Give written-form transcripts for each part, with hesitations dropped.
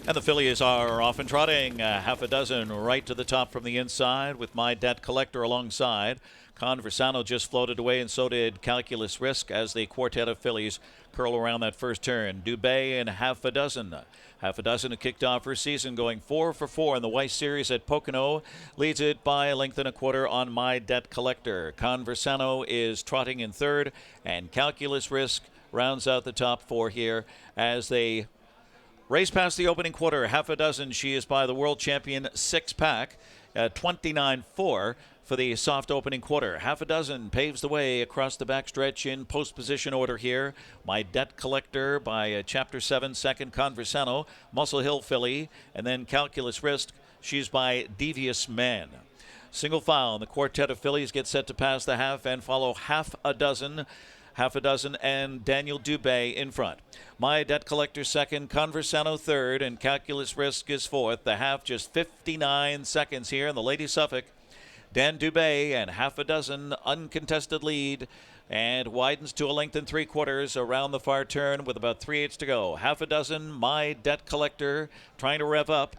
And the fillies are off and trotting, half a dozen right to the top from the inside with My Debt Collector alongside. Conversano just floated away, and so did Calculus Risk as the quartet of fillies curl around that first turn. Dubé and half a dozen. Half a dozen who kicked off her season going 4 for 4 in the Weiss Series at Pocono. Leads it by a length and a quarter on My Debt Collector. Conversano is trotting in third, and Calculus Risk rounds out the top four here as they race past the opening quarter. Half a dozen. She is by the world champion 6-pack at 29-4 for the soft opening quarter. Half a dozen paves the way across the backstretch in post position order here. My Debt Collector by Chapter 7, second Conversano, Muscle Hill filly, and then Calculus Risk. She's by Devious Man. Single file, and the quartet of fillies get set to pass the half and follow half a dozen, and Daniel Dubé in front. My Debt Collector second, Conversano third, and Calculus Risk is fourth. The half just 59 seconds here in the Lady Suffolk. Dan Dubé and half a dozen uncontested lead, and widens to a length and 3/4 around the far turn with about 3/8 to go. Half a dozen, My Debt Collector trying to rev up.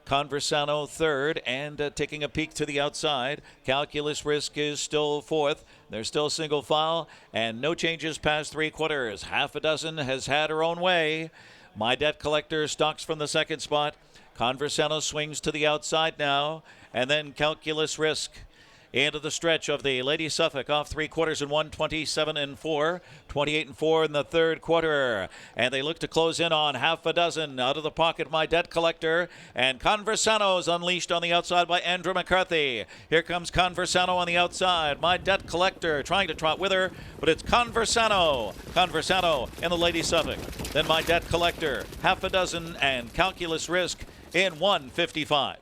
Conversano third, and taking a peek to the outside. Calculus Risk is still fourth. There's still single file, and no changes past 3/4. Half a dozen has had her own way. My Debt Collector stalks from the second spot. Conversano swings to the outside now, and then Calculus Risk into the stretch of the Lady Suffolk off 3/4 and 1, 27-4, 28-4 in the third quarter. And they look to close in on half a dozen. Out of the pocket, My Debt Collector, and Conversano's unleashed on the outside by Andrew McCarthy. Here comes Conversano on the outside. My Debt Collector trying to trot with her, but it's Conversano. Conversano in the Lady Suffolk. Then My Debt Collector, half a dozen, and Calculus Risk in 1:55.